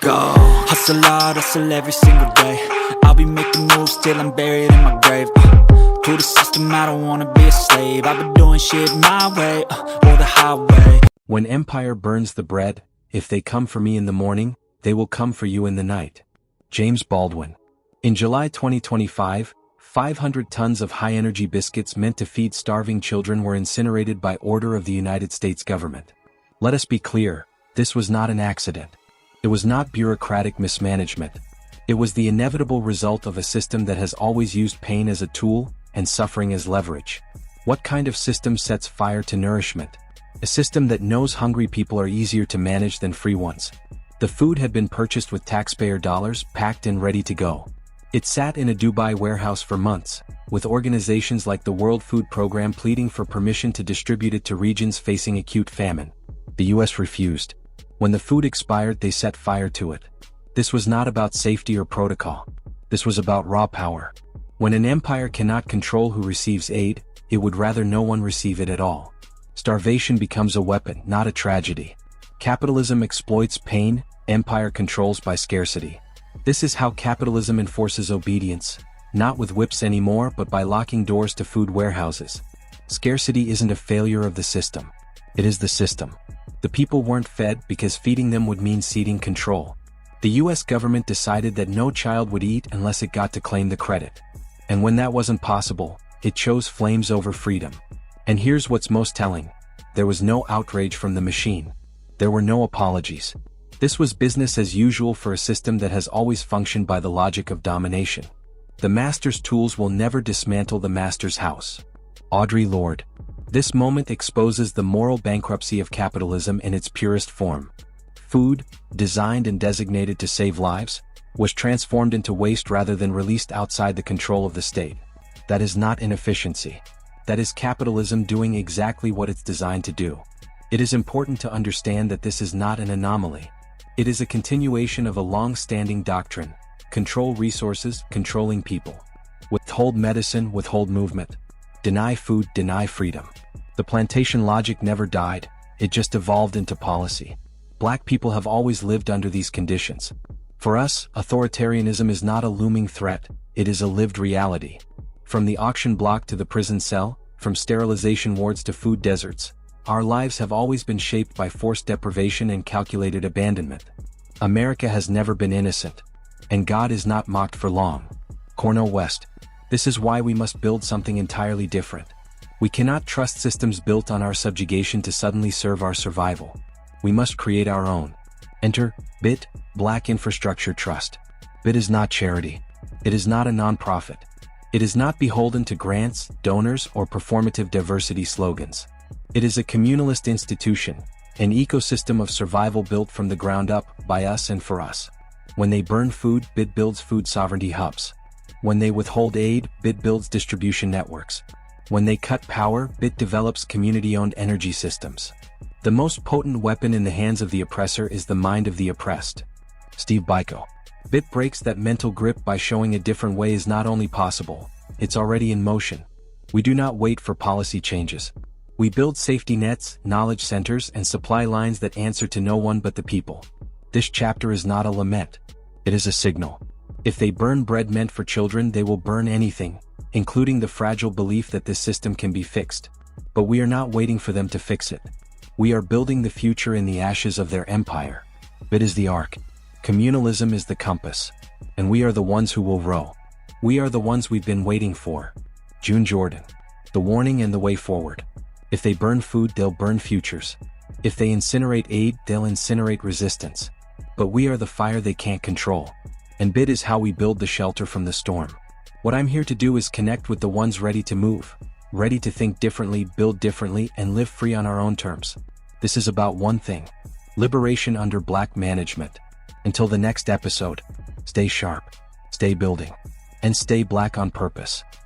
Go. Hustle hard, hustle every single day. I'll be making moves till I'm buried in my grave. To the system, I don't wanna be a slave. I've been doing shit my way, or the highway. When empire burns the bread, if they come for me in the morning, they will come for you in the night. James Baldwin. In July 2025, 500 tons of high-energy biscuits meant to feed starving children were incinerated by order of the United States government. Let us be clear, this was not an accident. It was not bureaucratic mismanagement. It was the inevitable result of a system that has always used pain as a tool and suffering as leverage. What kind of system sets fire to nourishment? A system that knows hungry people are easier to manage than free ones. The food had been purchased with taxpayer dollars, packed and ready to go. It sat in a Dubai warehouse for months, with organizations like the World Food Program pleading for permission to distribute it to regions facing acute famine. The US refused. When the food expired, they set fire to it. This was not about safety or protocol. This was about raw power. When an empire cannot control who receives aid, it would rather no one receive it at all. Starvation becomes a weapon, not a tragedy. Capitalism exploits pain, empire controls by scarcity. This is how capitalism enforces obedience, not with whips anymore but by locking doors to food warehouses. Scarcity isn't a failure of the system. It is the system. The people weren't fed because feeding them would mean ceding control. The US government decided that no child would eat unless it got to claim the credit. And when that wasn't possible, it chose flames over freedom. And here's what's most telling. There was no outrage from the machine. There were no apologies. This was business as usual for a system that has always functioned by the logic of domination. The master's tools will never dismantle the master's house. Audre Lorde. This moment exposes the moral bankruptcy of capitalism in its purest form. Food, designed and designated to save lives, was transformed into waste rather than released outside the control of the state. That is not inefficiency. That is capitalism doing exactly what it's designed to do. It is important to understand that this is not an anomaly. It is a continuation of a long-standing doctrine: control resources, controlling people. Withhold medicine, withhold movement. Deny food, deny freedom. The plantation logic never died, it just evolved into policy. Black people have always lived under these conditions. For us, authoritarianism is not a looming threat, it is a lived reality. From the auction block to the prison cell, from sterilization wards to food deserts, our lives have always been shaped by forced deprivation and calculated abandonment. America has never been innocent. And God is not mocked for long. Cornel West. This is why we must build something entirely different. We cannot trust systems built on our subjugation to suddenly serve our survival. We must create our own. Enter BIT, Black Infrastructure Trust. BIT is not charity. It is not a nonprofit. It is not beholden to grants, donors, or performative diversity slogans. It is a communalist institution, an ecosystem of survival built from the ground up, by us and for us. When they burn food, BIT builds food sovereignty hubs. When they withhold aid, BIT builds distribution networks. When they cut power, BIT develops community-owned energy systems. The most potent weapon in the hands of the oppressor is the mind of the oppressed. Steve Biko. BIT breaks that mental grip by showing a different way is not only possible, it's already in motion. We do not wait for policy changes. We build safety nets, knowledge centers, and supply lines that answer to no one but the people. This chapter is not a lament. It is a signal. If they burn bread meant for children, they will burn anything, including the fragile belief that this system can be fixed. But we are not waiting for them to fix it. We are building the future in the ashes of their empire. BIT is the arc. Communalism is the compass. And we are the ones who will row. We are the ones we've been waiting for. June Jordan. The warning and the way forward. If they burn food, they'll burn futures. If they incinerate aid, they'll incinerate resistance. But we are the fire they can't control. And BIT is how we build the shelter from the storm. What I'm here to do is connect with the ones ready to move, ready to think differently, build differently, and live free on our own terms. This is about one thing: liberation under Black management. Until the next episode, stay sharp, stay building, and stay Black on purpose.